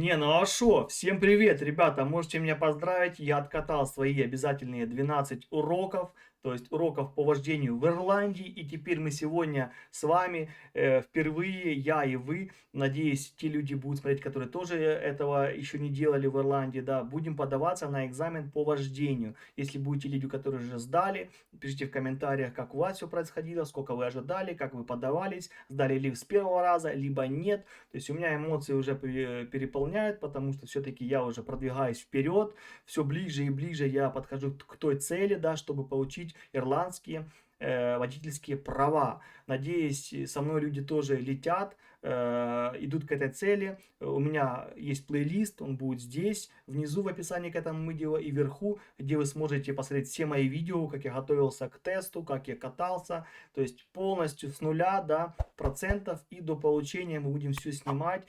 Не, ну а шо? Всем привет, ребята! Можете меня поздравить. Я откатал свои обязательные 12 уроков, то есть уроков по вождению в Ирландии. И теперь мы сегодня с вами впервые, я и вы, надеюсь, те люди будут смотреть, которые тоже этого еще не делали в Ирландии, да, будем подаваться на экзамен по вождению. Если будете люди, которые уже сдали, пишите в комментариях, как у вас все происходило, сколько вы ожидали, как вы подавались, сдали ли с первого раза, либо нет. То есть у меня эмоции уже переполняют, потому что все-таки я уже продвигаюсь вперед, все ближе и ближе я подхожу к той цели, да, чтобы получить ирландские водительские права. Надеюсь, со мной люди тоже летят, идут к этой цели. У меня есть плейлист, он будет здесь, внизу в описании к этому видео и вверху, где вы сможете посмотреть все мои видео, как я готовился к тесту, как я катался. То есть полностью с нуля, да, процентов и до получения мы будем все снимать,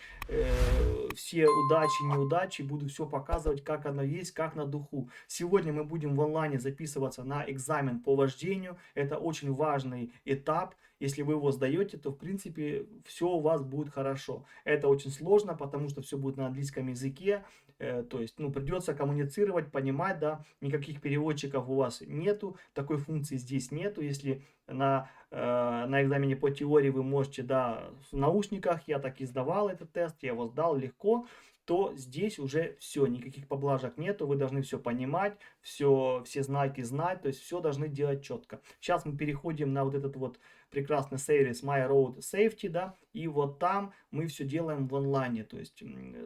все удачи, неудачи, буду все показывать, как оно есть, как на духу. Сегодня мы будем в онлайне записываться на экзамен по вождению. Это очень важный этап. Если вы его сдаете, то в принципе все у вас будет хорошо. Это очень сложно, потому что все будет на английском языке. То есть, ну, придется коммуницировать, понимать, да, никаких переводчиков у вас нету, такой функции здесь нету. Если на экзамене по теории вы можете, да, в наушниках, я так и сдавал этот тест, я его сдал легко, то здесь уже все, никаких поблажек нету, вы должны все понимать, все знаки знать, то есть все должны делать четко. Сейчас мы переходим на вот этот вот прекрасный сервис My Road Safety, да, и вот там мы все делаем в онлайне, то есть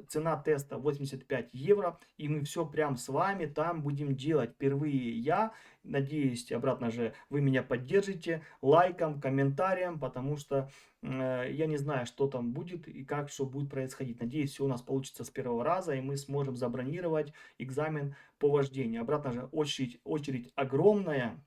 цена теста 85 евро, и мы все прям с вами там будем делать. Впервые я, надеюсь, обратно же вы меня поддержите лайком, комментарием, потому что я не знаю, что там будет и как, что будет происходить. Надеюсь, все у нас получится с первого раза, и мы сможем забронировать экзамен по вождению. Обратно же очередь огромная.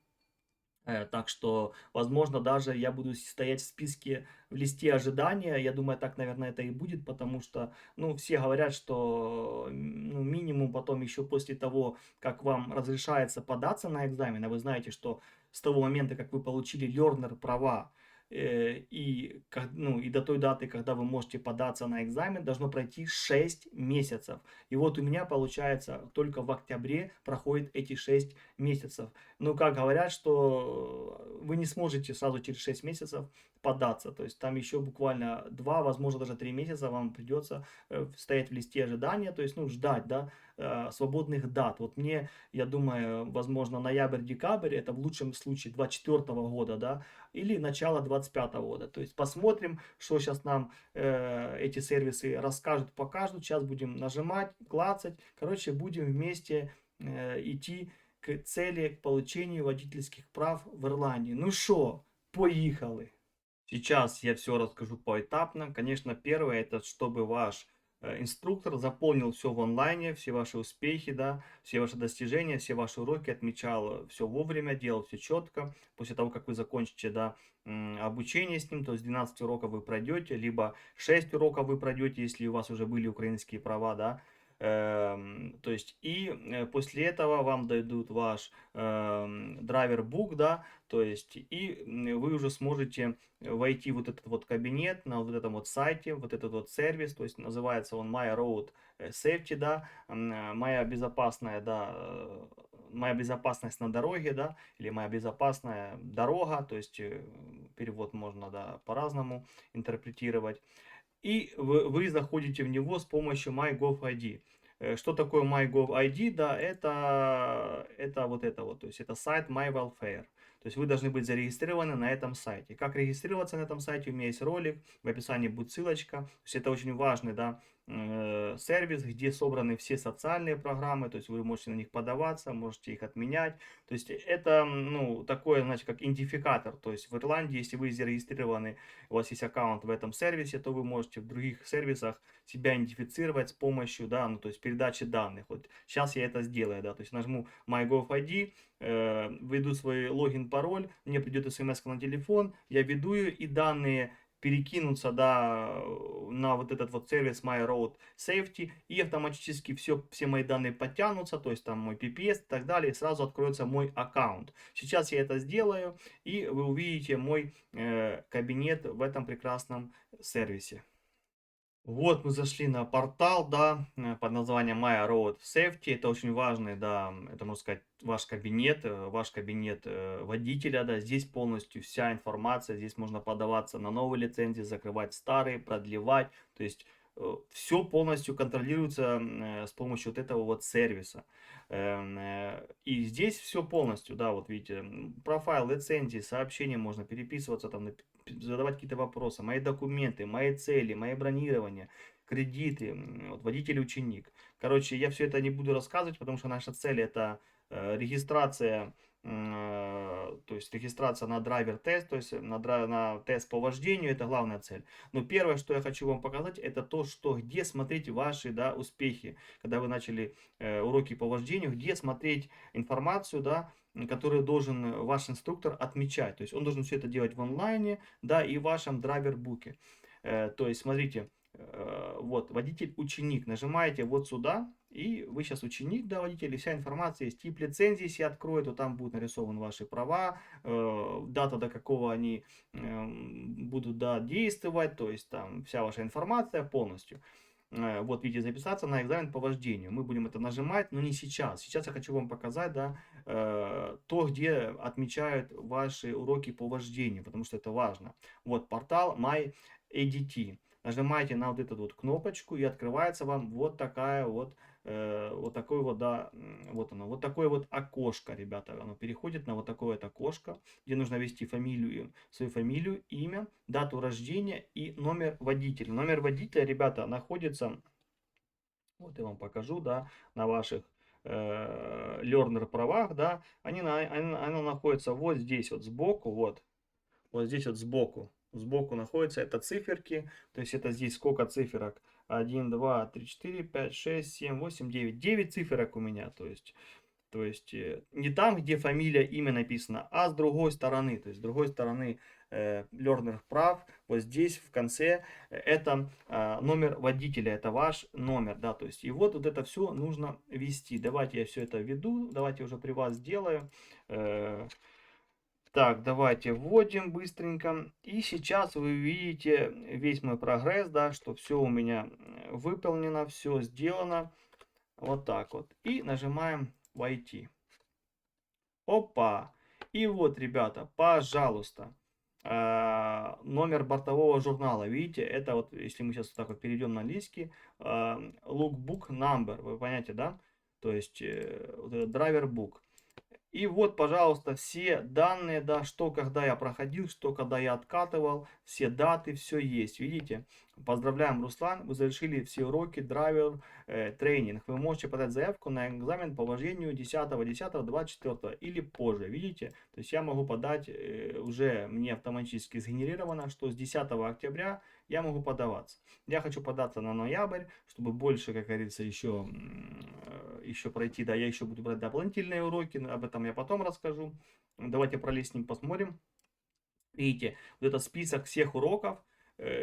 Так что, возможно, даже я буду стоять в списке, в листе ожидания. Я думаю, так, наверное, это и будет, потому что, ну, все говорят, что, ну, минимум потом еще после того, как вам разрешается податься на экзамен, а вы знаете, что с того момента, как вы получили learner права, ну, и до той даты, когда вы можете податься на экзамен, должно пройти 6 месяцев. И вот у меня, получается, только в октябре проходит эти 6 месяцев. Ну, как говорят, что вы не сможете сразу через 6 месяцев податься. То есть там еще буквально 2, возможно, даже 3 месяца вам придется стоять в листе ожидания, то есть, ну, ждать, да, свободных дат. Вот мне, я думаю, возможно, ноябрь-декабрь, это в лучшем случае 24 года, да, или начало 25 года. То есть посмотрим, что сейчас нам эти сервисы расскажут, покажут. Сейчас будем нажимать, клацать. Короче, будем вместе идти к цели, к получению водительских прав в Ирландии. Ну что, поехали! Сейчас я все расскажу поэтапно. Конечно, первое, это чтобы ваш инструктор заполнил все в онлайне, все ваши успехи, да, все ваши достижения, все ваши уроки, отмечал все вовремя, делал все четко. После того, как вы закончите, да, обучение с ним, то есть 12 уроков вы пройдете, либо 6 уроков вы пройдете, если у вас уже были украинские права, да. То есть и после этого вам дадут ваш драйвер-бук, да, то есть и вы уже сможете войти в вот этот вот кабинет на вот этом вот сайте, вот этот вот сервис, то есть называется он My Road Safety, да, моя безопасная, да, моя безопасность на дороге, да, или моя безопасная дорога, то есть перевод можно, да, по-разному интерпретировать. И вы заходите в него с помощью MyGov.id. Что такое MyGov.id? Да, это вот это вот, то есть это сайт MyWelfare. То есть вы должны быть зарегистрированы на этом сайте. Как регистрироваться на этом сайте? У меня есть ролик, в описании будет ссылочка. То есть это очень важный, да, сервис, где собраны все социальные программы, то есть вы можете на них подаваться, можете их отменять. То есть это, ну, такое, значит, как идентификатор. То есть в Ирландии, если вы зарегистрированы, у вас есть аккаунт в этом сервисе, то вы можете в других сервисах себя идентифицировать с помощью, да, ну, то есть передачи данных. Вот сейчас я это сделаю, да, то есть нажму MyGov.id, введу свой логин, пароль, мне придет смс на телефон, я введу ее, и данные перекинуться, да, на вот этот вот сервис My Road Safety, и автоматически все мои данные подтянутся, то есть там мой PPS и так далее, и сразу откроется мой аккаунт. Сейчас я это сделаю, и вы увидите мой кабинет в этом прекрасном сервисе. Вот мы зашли на портал, да, под названием My Road Safety. Это очень важный, да, это, можно сказать, ваш кабинет водителя, да. Здесь полностью вся информация, здесь можно подаваться на новые лицензии, закрывать старые, продлевать. То есть все полностью контролируется с помощью вот этого вот сервиса. И здесь все полностью, да, вот видите, профайл, лицензии, сообщения, можно переписываться, там, задавать какие-то вопросы, мои документы, мои цели, мои бронирования, кредиты, вот, водитель-ученик. Короче, я все это не буду рассказывать, потому что наша цель это регистрация, то есть регистрация на драйвер-тест, то есть на тест по вождению, это главная цель. Но первое, что я хочу вам показать, это то, что где смотреть ваши, да, успехи, когда вы начали уроки по вождению, где смотреть информацию, да, которую должен ваш инструктор отмечать. То есть он должен все это делать в онлайне, да, и в вашем драйвер-буке. То есть, смотрите, вот, водитель-ученик, нажимаете вот сюда, и вы сейчас ученик, да, водитель, и вся информация есть. Тип лицензии себе откроет, вот там будут нарисованы ваши права, дата, до какого они будут, да, действовать, то есть там вся ваша информация полностью. Вот, видите, записаться на экзамен по вождению. Мы будем это нажимать, но не сейчас. Сейчас я хочу вам показать, да, то, где отмечают ваши уроки по вождению, потому что это важно. Вот портал MyADT. Нажимаете на вот эту вот кнопочку, и открывается вам вот такая вот, вот такой вот, да, вот оно, вот такое вот окошко, ребята. Оно переходит на вот такое вот окошко, где нужно ввести фамилию, свою фамилию, имя, дату рождения и номер водителя. Номер водителя, ребята, находится, вот я вам покажу, да, на ваших learner правах, да, оно находится вот здесь вот сбоку, вот здесь вот сбоку находится, это циферки, то есть это здесь сколько циферок, 1, 2, 3, 4, 5, 6, 7, 8, 9, 9 циферок у меня, то есть не там, где фамилия, имя написано, а с другой стороны. То есть с другой стороны learner прав, вот здесь в конце это номер водителя, это ваш номер, да, то есть и вот это все нужно ввести. Давайте я все это введу, давайте уже при вас сделаю. Так, давайте вводим быстренько. И сейчас вы видите весь мой прогресс, да, что все у меня выполнено, все сделано. Вот так вот. И нажимаем «Войти». Опа! И вот, ребята, пожалуйста, номер бортового журнала. Видите, это вот, если мы сейчас вот так вот перейдем на английский, lookbook number, вы понимаете, да? То есть вот этот driver book. И вот, пожалуйста, все данные, да, что когда я проходил, что когда я откатывал, все даты, все есть, видите? Поздравляем, Руслан, вы завершили все уроки, драйвер, тренинг. Вы можете подать заявку на экзамен по вождению 10.10.24 или позже, видите? То есть я могу подать, уже мне автоматически сгенерировано, что с 10 октября я могу подаваться. Я хочу податься на ноябрь, чтобы больше, как говорится, еще пройти. Да, я еще буду брать дополнительные уроки, но об этом я потом расскажу. Давайте пролистнем, посмотрим. Видите, вот это список всех уроков,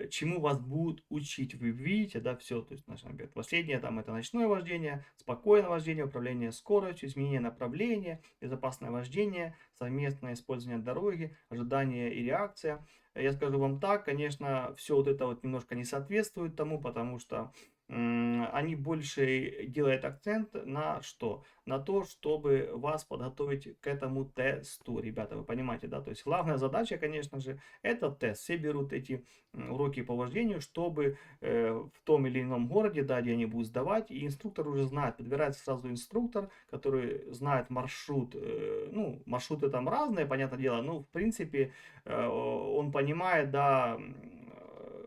чему вас будут учить. Вы видите, да, все. То есть, например, последнее там это ночное вождение, спокойное вождение, управление скоростью, изменение направления, безопасное вождение, совместное использование дороги, ожидание и реакция. Я скажу вам так, конечно, все вот это вот немножко не соответствует тому, потому что они больше делают акцент на что? На то, чтобы вас подготовить к этому тесту, ребята, вы понимаете, да? То есть главная задача, конечно же, это тест. Все берут эти уроки по вождению, чтобы в том или ином городе, да, где они будут сдавать, и инструктор уже знает, подбирается сразу инструктор, который знает маршрут. Ну, маршруты там разные, понятное дело, но в принципе он понимает, да,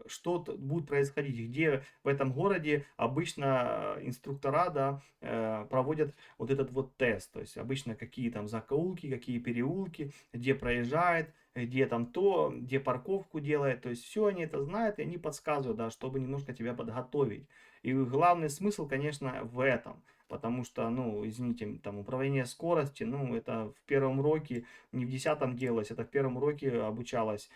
что будет происходить, где в этом городе обычно инструктора, да, проводят вот этот вот тест. То есть обычно какие там закоулки, какие переулки, где проезжает, где там то, где парковку делает. То есть все они это знают, и они подсказывают, да, чтобы немножко тебя подготовить. И главный смысл, конечно, в этом. потому что, ну, извините, там управление скорости, ну, это в первом уроке, не в 10 делалось, это в первом уроке обучалось.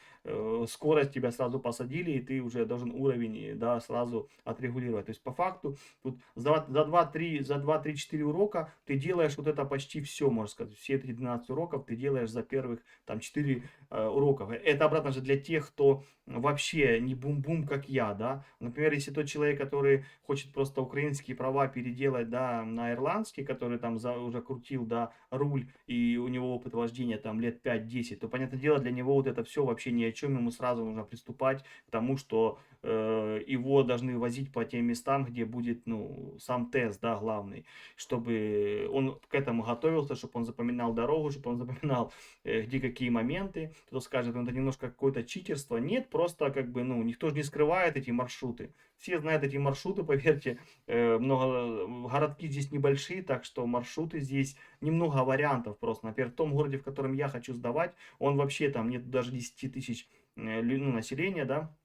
Скорость тебя сразу посадили, и ты уже должен уровень, да, сразу отрегулировать. То есть по факту тут за 2-3, за 2-3-4 урока ты делаешь вот это почти все, можно сказать. Все эти 12 уроков ты делаешь за первых там 4 уроков. Это обратно же для тех, кто вообще не бум-бум, как я, да. Например, если тот человек, который хочет просто украинские права переделать, да, на ирландский, который там уже крутил, да, руль, и у него опыт вождения там лет 5-10, то, понятное дело, для него вот это все вообще ни о чем, ему сразу нужно приступать к тому, что его должны возить по тем местам, где будет, ну, сам тест, да, главный, чтобы он к этому готовился, чтобы он запоминал дорогу, чтобы он запоминал, где какие моменты. Кто скажет, ну, это немножко какое-то читерство. Нет, просто как бы, ну, никто же не скрывает эти маршруты. Все знают эти маршруты, поверьте, городки здесь небольшие, так что маршруты здесь немного вариантов просто. Например, в том городе, в котором я хочу сдавать, он вообще там нет даже 10 тысяч ну, населения, да,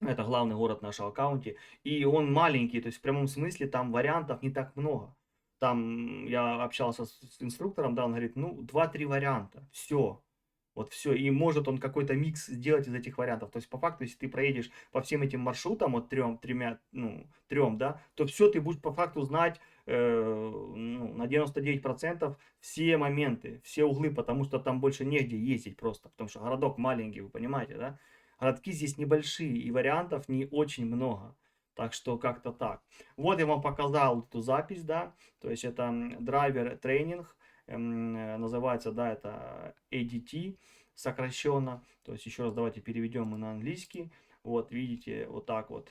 это главный город нашего каунти. И он маленький, то есть в прямом смысле там вариантов не так много. Там я общался с инструктором, да, он говорит, ну, 2-3 варианта, все. Вот все. И может он какой-то микс сделать из этих вариантов. То есть по факту, если ты проедешь по всем этим маршрутам, вот трем, да, то все ты будешь по факту знать ну, на 99% все моменты, все углы, потому что там больше негде ездить просто, потому что городок маленький, вы понимаете, да? Городки здесь небольшие, и вариантов не очень много. Так что как-то так. Вот я вам показал эту запись, да. То есть это драйвер тренинг. Называется, да, это ADT сокращенно. То есть еще раз давайте переведем мы на английский. Вот видите, вот так вот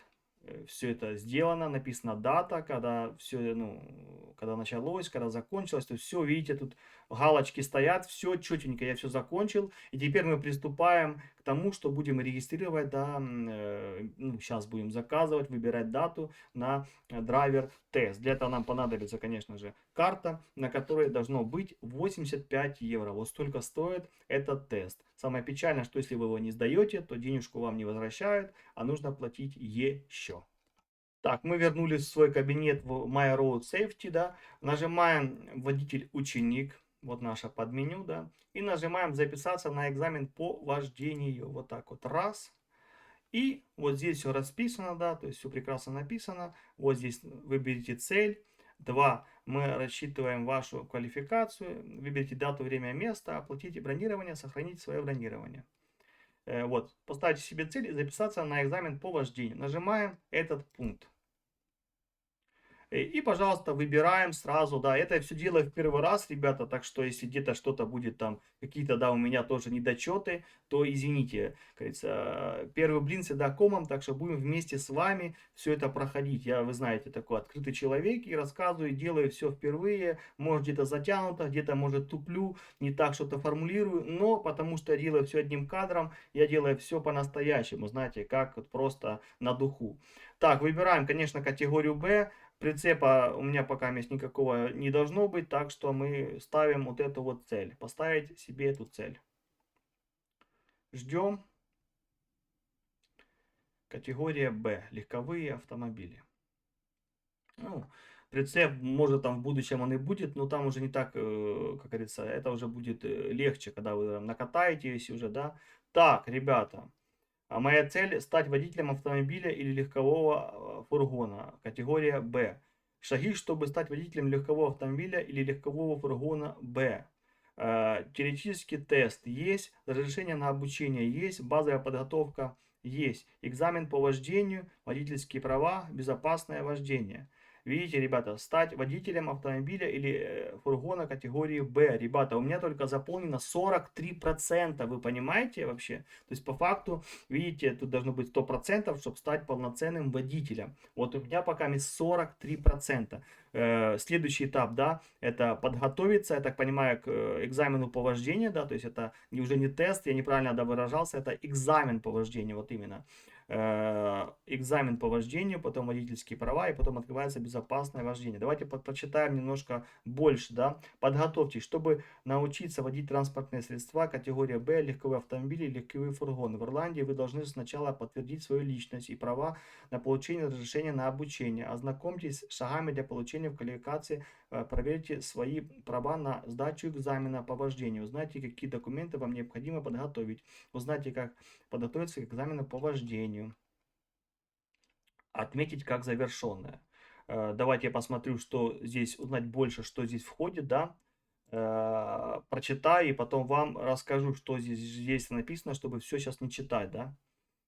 все это сделано, написана дата, когда все, ну, когда началось, когда закончилось, то есть все, видите, тут галочки стоят, все четенько, я все закончил, и теперь мы приступаем к тому, что будем регистрировать, да, ну, сейчас будем заказывать, выбирать дату на драйвер тест. Для этого нам понадобится, конечно же, карта, на которой должно быть 85 евро. Вот столько стоит этот тест. Самое печальное, что если вы его не сдаете, то денежку вам не возвращают, а нужно платить еще. Так, мы вернулись в свой кабинет в My Road Safety, да, нажимаем водитель-ученик, вот наше подменю, да, и нажимаем записаться на экзамен по вождению, вот так вот, раз, и вот здесь все расписано, да, то есть все прекрасно написано, вот здесь выберите цель, 2, мы рассчитываем вашу квалификацию, выберите дату, время, место, оплатите бронирование, сохраните свое бронирование. Вот, поставьте себе цель и записаться на экзамен по вождению. Нажимаем этот пункт. И, пожалуйста, выбираем сразу, да, это я все делаю в первый раз, ребята, так что если где-то что-то будет там, какие-то, да, у меня тоже недочеты, то извините, как говорится, первый блин всегда комом, так что будем вместе с вами все это проходить. Я, вы знаете, такой открытый человек и рассказываю, делаю все впервые, может где-то затянуто, где-то, может, туплю, не так что-то формулирую, но потому что я делаю все одним кадром, я делаю все по-настоящему, знаете, как вот просто на духу. Так, выбираем, конечно, категорию Б. Прицепа у меня пока мест никакого не должно быть, так что мы ставим вот эту вот цель. Поставить себе эту цель. Ждем. Категория Б. Легковые автомобили. Ну, прицеп, может, там в будущем он и будет, но там уже не так, как говорится, это уже будет легче, когда вы накатаетесь уже, да. Так, ребята, а моя цель стать водителем автомобиля или легкового фургона. Категория Б. Шаги, чтобы стать водителем легкового автомобиля или легкового фургона Б. Теоретический тест есть, разрешение на обучение есть, базовая подготовка есть, экзамен по вождению, водительские права, безопасное вождение. Видите, ребята, стать водителем автомобиля или фургона категории Б. Ребята, у меня только заполнено 43%, вы понимаете вообще? То есть по факту, видите, тут должно быть 100%, чтобы стать полноценным водителем. Вот у меня пока 43%. Следующий этап, да, это подготовиться, я так понимаю, к экзамену по вождению, да, то есть это уже не тест, я неправильно выражался, это экзамен по вождению, вот именно. экзамен по вождению, потом водительские права, и потом открывается безопасное вождение. Давайте почитаем немножко больше, да. Подготовьтесь, чтобы научиться водить транспортные средства категории Б, легковые автомобили, легковые фургоны. В Ирландии вы должны сначала подтвердить свою личность и права на получение разрешения на обучение. Ознакомьтесь с шагами для получения квалификации, проверьте свои права на сдачу экзамена по вождению. Узнайте, какие документы вам необходимо подготовить. Узнайте, как подготовиться к экзамену по вождению. Отметить как завершенное. Давайте я посмотрю, что здесь, узнать больше, что здесь входит, да. Прочитаю и потом вам расскажу, что здесь написано, чтобы все сейчас не читать, да.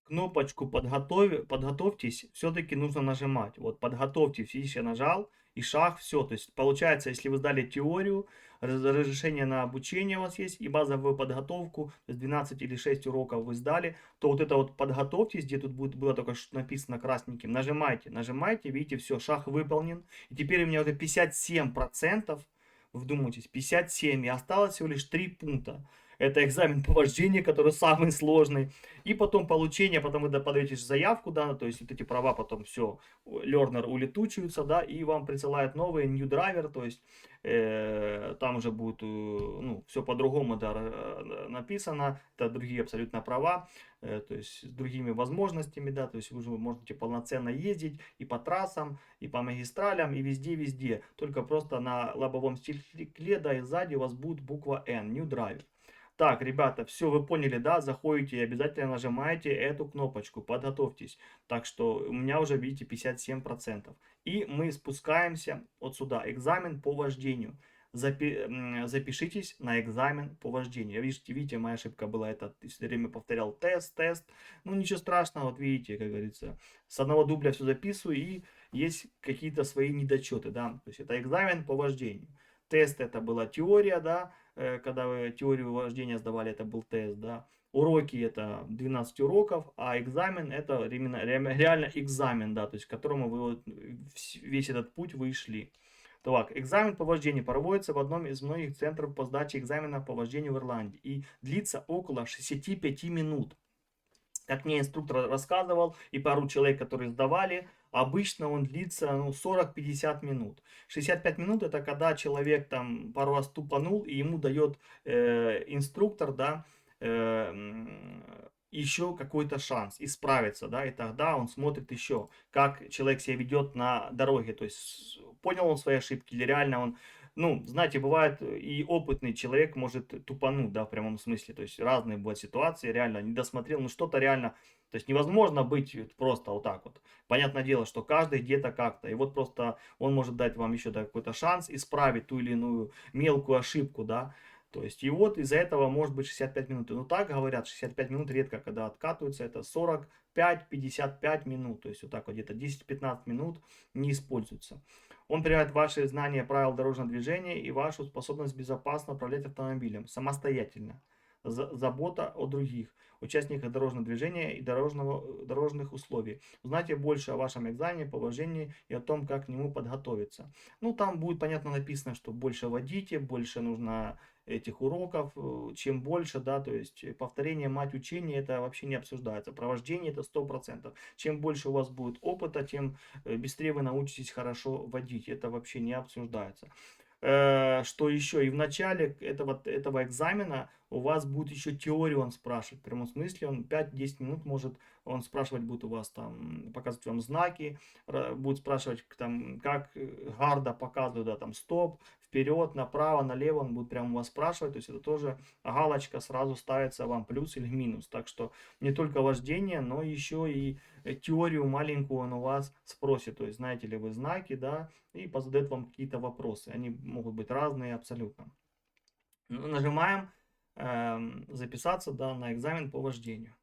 Кнопочку подготовьтесь все-таки нужно нажимать. Вот подготовьтесь, видишь, я нажал, и шаг, все. То есть получается, если вы сдали теорию, разрешение на обучение у вас есть, и базовую подготовку, то есть 12 или 6 уроков вы сдали, то вот это вот подготовьтесь, где тут было только что написано красненьким, нажимаете, видите, все, шаг выполнен. И теперь у меня уже 57%, вдумайтесь, 57, и осталось всего лишь 3 пункта. Это экзамен по вождению, который самый сложный. И потом получение, потом вы подаете заявку, да, то есть вот эти права потом все, learner улетучиваются, да, и вам присылают новые new driver, то есть там уже будет, ну, все по-другому, да, написано, это другие абсолютно права, то есть с другими возможностями, да, то есть вы уже можете полноценно ездить и по трассам, и по магистралям, и везде-везде, только просто на лобовом стекле, да, и сзади у вас будет буква N, new driver. Так, ребята, все, вы поняли, да? Заходите и обязательно нажимаете эту кнопочку, подготовьтесь. Так что у меня уже, видите, 57%. И мы спускаемся вот сюда, экзамен по вождению. Запишитесь на экзамен по вождению. Видите, моя ошибка была, это все время повторял тест. Ну, ничего страшного, вот видите, как говорится, с одного дубля все записываю, и есть какие-то свои недочеты, да. То есть это экзамен по вождению. Тест это была теория, да, когда вы теорию вождения сдавали, это был тест, да. Уроки это 12 уроков, а экзамен это реально экзамен, да, то есть к которому вы вот весь этот путь вы шли. Так, экзамен по вождению проводится в одном из многих центров по сдаче экзамена по вождению в Ирландии и длится около 65 минут. Как мне инструктор рассказывал, и пару человек, которые сдавали, обычно он длится, ну, 40-50 минут. 65 минут это когда человек там пару раз тупанул, и ему дает инструктор, да, еще какой-то шанс исправиться, да, и тогда он смотрит еще, как человек себя ведет на дороге, то есть понял он свои ошибки или реально он, ну, знаете, бывает и опытный человек может тупануть, да, в прямом смысле, то есть разные бывают ситуации, реально не досмотрел, ну, что-то реально, то есть невозможно быть просто вот так вот. Понятное дело, что каждый где-то как-то, и вот просто он может дать вам еще, да, какой-то шанс исправить ту или иную мелкую ошибку, да, то есть, и вот из-за этого может быть 65 минут. Ну, так говорят, 65 минут редко, когда откатываются, это 45-55 минут. То есть, вот так вот где-то 10-15 минут не используются. Он проверяет ваши знания правил дорожного движения и вашу способность безопасно управлять автомобилем самостоятельно. Забота о других, участниках дорожного движения и дорожных условий. Узнайте больше о вашем экзамене по вождению и о том, как к нему подготовиться. Ну, там будет понятно написано, что больше водите, больше нужно этих уроков, чем больше, да, то есть повторение мать учения, это вообще не обсуждается. Провождение это 100%. Чем больше у вас будет опыта, тем быстрее вы научитесь хорошо водить. Это вообще не обсуждается. Что еще? И в начале этого экзамена у вас будет еще теорию он спрашивать. В прямом смысле он 5-10 минут может, он спрашивать будет у вас там, показывать вам знаки, будет спрашивать там, как гарда показывает, да, там стоп, вперед, направо, налево, он будет прямо у вас спрашивать. То есть это тоже галочка сразу ставится вам плюс или минус. Так что не только вождение, но еще и теорию маленькую он у вас спросит. То есть знаете ли вы знаки, да, и позадает вам какие-то вопросы. Они могут быть разные абсолютно. Нажимаем записаться, да, на экзамен по вождению.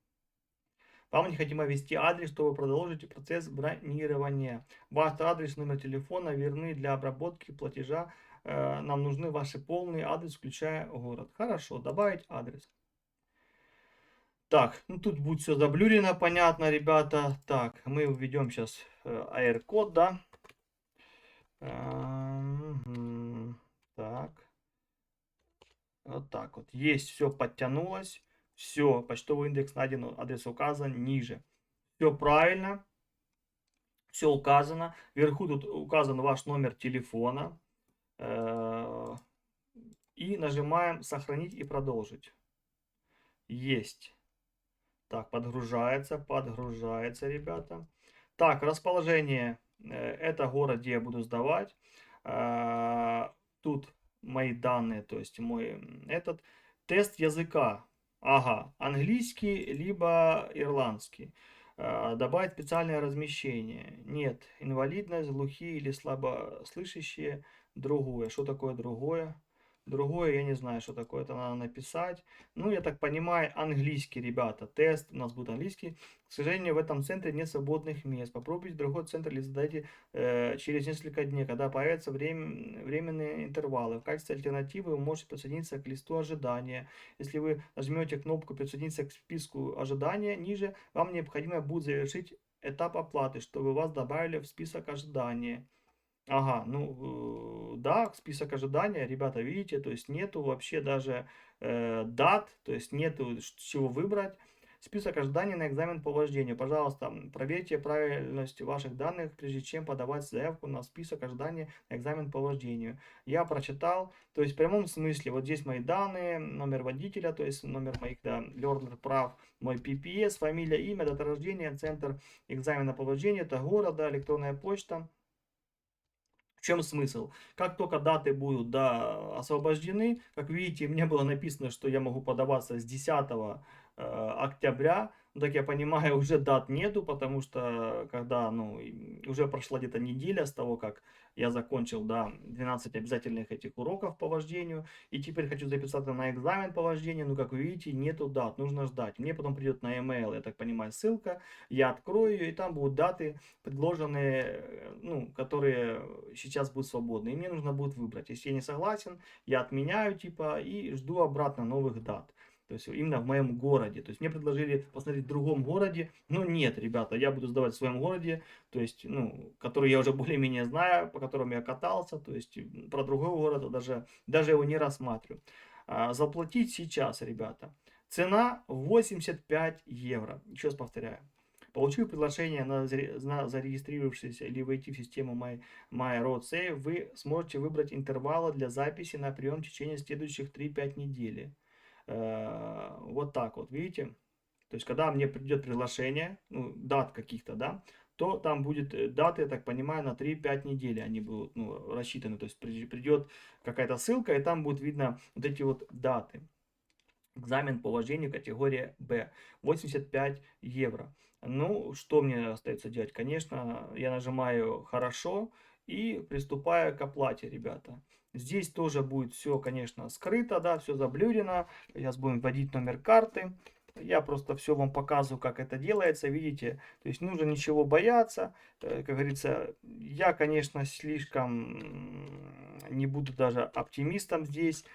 Вам необходимо ввести адрес, чтобы продолжить процесс бронирования. Ваш адрес, номер телефона верны для обработки платежа. Нам нужны ваши полные адрес, включая город. Хорошо, добавить адрес. Так, ну тут будет все заблюрено, понятно, ребята. Так, мы введем сейчас AR-код, да. Так. Вот так вот. Есть, все подтянулось. Все, почтовый индекс найден, адрес указан ниже. Все правильно, все указано. Вверху тут указан ваш номер телефона. И нажимаем «Сохранить и продолжить». Есть. Так, подгружается, ребята. Так, расположение. Это город, где я буду сдавать. Тут мои данные, то есть мой этот тест языка. Ага, английский, либо ирландский. Добавить специальное размещение. Нет, инвалидность, глухие или слабослышащие. Другое. Что такое другое? Другое, я не знаю, что такое. Это надо написать. Ну, я так понимаю, английский, ребята. Тест у нас будет английский. К сожалению, в этом центре нет свободных мест. Попробуйте другой центр или задайте через несколько дней, когда появятся временные интервалы. В качестве альтернативы вы можете присоединиться к листу ожидания. Если вы нажмете кнопку «Присоединиться к списку ожидания» ниже, вам необходимо будет завершить этап оплаты, чтобы вас добавили в список ожидания. Ага, ну да, список ожидания, ребята, видите, то есть нету вообще даже дат, то есть нету чего выбрать. Список ожидания на экзамен по вождению. Пожалуйста, проверьте правильность ваших данных, прежде чем подавать заявку на список ожидания на экзамен по вождению. Я прочитал, то есть в прямом смысле, вот здесь мои данные, номер водителя, то есть номер моих, да, learner прав, мой PPS, фамилия, имя, дата рождения, центр экзамена по вождению, это город, да, электронная почта. В чем смысл? Как только даты будут, да, освобождены, как видите, мне было написано, что я могу подаваться с 10 октября. Ну, так я понимаю, уже дат нету, потому что когда, ну, уже прошла где-то неделя с того, как я закончил, да, 12 обязательных этих уроков по вождению, и теперь хочу записаться на экзамен по вождению, но, как вы видите, нету дат, нужно ждать. Мне потом придет на email, я так понимаю, ссылка, я открою ее, и там будут даты, предложенные, ну, которые сейчас будут свободны. И мне нужно будет выбрать. Если я не согласен, я отменяю, типа, и жду обратно новых дат. То есть именно в моем городе. То есть мне предложили посмотреть в другом городе. Но нет, ребята, я буду сдавать в своем городе. То есть, ну, который я уже более-менее знаю, по которому я катался. То есть про другой город даже его не рассматриваю. Заплатить сейчас, ребята. Цена 85 евро. Еще раз повторяю. Получив приглашение на зарегистрировавшись или войти в систему MyRoadSave, вы сможете выбрать интервалы для записи на прием в течение следующих 3-5 недели. Вот так вот, видите? То есть, когда мне придет приглашение, ну, дат каких-то, да, то там будет даты, я так понимаю, на 3-5 недель они будут, ну, рассчитаны. То есть, придет какая-то ссылка, и там будет видно вот эти вот даты. Экзамен по вождению категория Б. 85 евро. Ну, что мне остается делать? Конечно, я нажимаю «Хорошо» и приступаю к оплате, ребята. Здесь тоже будет все, конечно, скрыто, да, все заблюрено. Сейчас будем вводить номер карты. Я просто все вам показываю, как это делается, видите. То есть нужно ничего бояться. Как говорится, я, конечно, слишком не буду даже оптимистом здесь.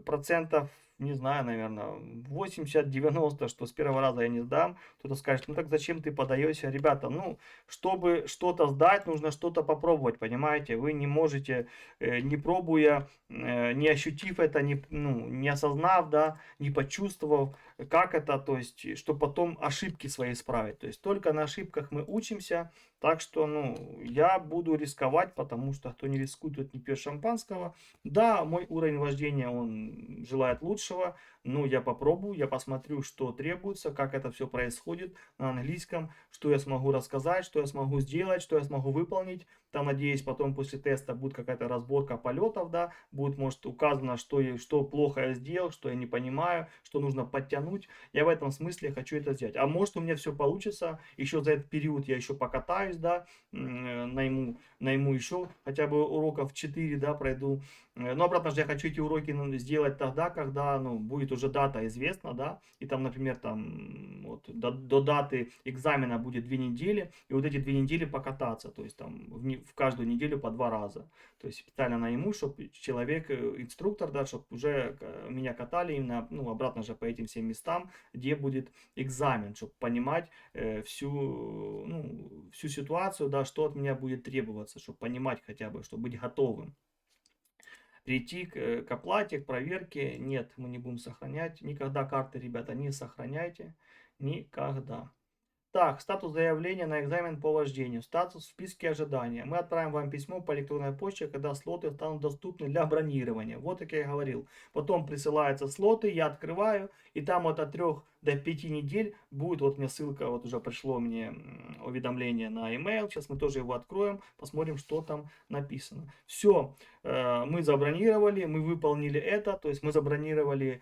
Процентов, не знаю, наверное, 80-90, что с первого раза я не сдам. Кто-то скажет, ну так зачем ты подаешься? Ребята, ну, чтобы что-то сдать, нужно что-то попробовать, понимаете? Вы не можете, не пробуя, не ощутив это, не осознав, да, не почувствовав, как это, то есть, чтобы потом ошибки свои исправить. То есть, только на ошибках мы учимся. Так что, ну, я буду рисковать, потому что кто не рискует, тот не пьет шампанского. Да, мой уровень вождения, он желает лучшего. Ну, я попробую, я посмотрю, что требуется, как это все происходит на английском, что я смогу рассказать, что я смогу сделать, что я смогу выполнить. Там, надеюсь, потом после теста будет какая-то разборка полетов, да, будет, может, указано, что плохо я сделал, что я не понимаю, что нужно подтянуть. Я в этом смысле хочу это сделать. А может, у меня все получится, еще за этот период я еще покатаюсь, да, найму еще хотя бы уроков 4, да, пройду. Но обратно же я хочу эти уроки сделать тогда, когда, ну, будет уже дата известна, да, и там, например, там вот до даты экзамена будет 2 недели, и вот эти 2 недели покататься, то есть там в каждую неделю по 2 раза. То есть специально найму, чтобы человек, инструктор, да, чтобы уже меня катали именно, ну, обратно же по этим всем местам, где будет экзамен, чтобы понимать всю ситуацию, да, что от меня будет требоваться, чтобы понимать хотя бы, чтобы быть готовым. Прийти к оплате, к проверке. Нет, мы не будем сохранять. Никогда карты, ребята, не сохраняйте. Никогда. Так, статус заявления на экзамен по вождению, статус в списке ожидания. Мы отправим вам письмо по электронной почте, когда слоты станут доступны для бронирования. Вот как я говорил. Потом присылаются слоты, я открываю, и там вот от 3 до 5 недель будет, вот мне ссылка, вот уже пришло мне уведомление на email. Сейчас мы тоже его откроем, посмотрим, что там написано. Все, мы забронировали, мы выполнили это, то есть мы забронировали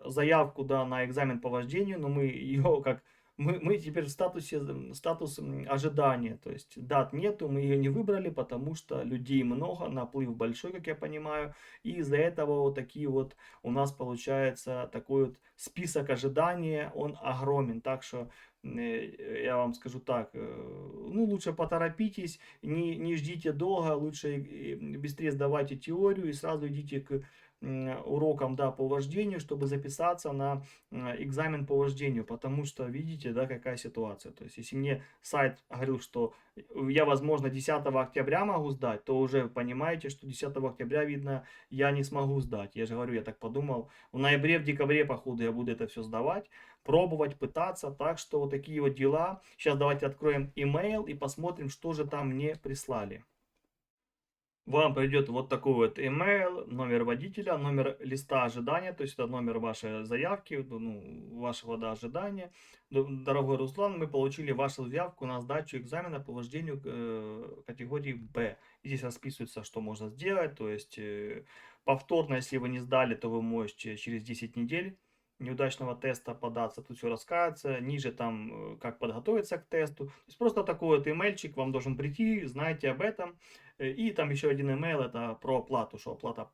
заявку, да, на экзамен по вождению, но мы ее как мы теперь в статус ожидания, то есть дат нету, мы ее не выбрали, потому что людей много, наплыв большой, как я понимаю, и из-за этого вот такие вот у нас получается такой вот список ожидания, он огромен, так что я вам скажу так, ну лучше поторопитесь, не ждите долго, лучше быстрее сдавайте теорию и сразу идите к урокам, да, по вождению, чтобы записаться на экзамен по вождению, потому что видите, да, какая ситуация. То есть, если мне сайт говорил, что я, возможно, 10 октября могу сдать, то уже понимаете, что 10 октября, видно, я не смогу сдать. Я же говорю, я так подумал, в ноябре, в декабре, походу, я буду это все сдавать, пробовать, пытаться. Так что вот такие вот дела. Сейчас давайте откроем email и посмотрим, что же там мне прислали. Вам придет вот такой вот email, номер водителя, номер листа ожидания, то есть это номер вашей заявки, ну, вашего, да, ожидания. Дорогой Руслан, мы получили вашу заявку на сдачу экзамена по вождению категории Б. Здесь расписывается, что можно сделать, то есть повторно, если вы не сдали, то вы можете через 10 недель неудачного теста податься, тут все рассказывается, ниже там, как подготовиться к тесту. То есть просто такой вот имейльчик вам должен прийти, знаете об этом. И там еще один email, это про оплату, что оплата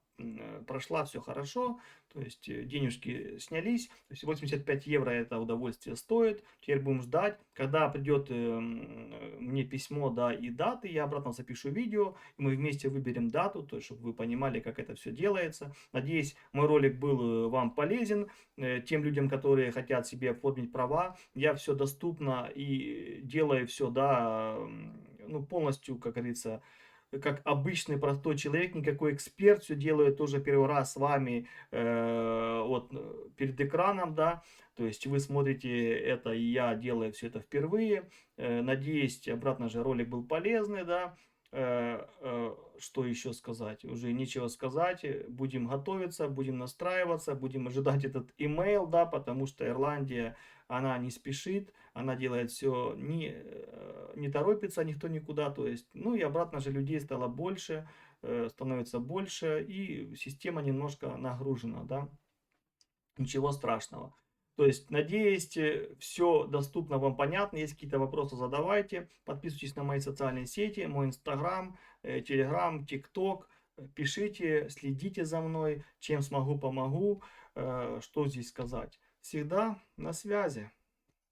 прошла, все хорошо, то есть денежки снялись, то есть 85 евро это удовольствие стоит, теперь будем ждать, когда придет мне письмо, да, и даты, я обратно запишу видео, и мы вместе выберем дату, то есть, чтобы вы понимали, как это все делается. Надеюсь, мой ролик был вам полезен, тем людям, которые хотят себе оформить права, я все доступно и делаю все, да, ну, полностью, как говорится, как обычный простой человек, никакой эксперт, все делаю тоже первый раз с вами вот перед экраном, да, то есть вы смотрите это, и я делаю все это впервые. Надеюсь, обратно же ролик был полезный, да. Что еще сказать? Уже нечего сказать. Будем готовиться, будем настраиваться, будем ожидать этот имейл, да, потому что Ирландия, она не спешит, она делает все, не торопится никто никуда, то есть, ну и обратно же людей стало больше, становится больше, и система немножко нагружена, да, ничего страшного. То есть, надеюсь, все доступно вам, понятно. Есть какие-то вопросы, задавайте. Подписывайтесь на мои социальные сети, мой инстаграм, телеграм, тикток. Пишите, следите за мной. Чем смогу, помогу. Что здесь сказать? Всегда на связи.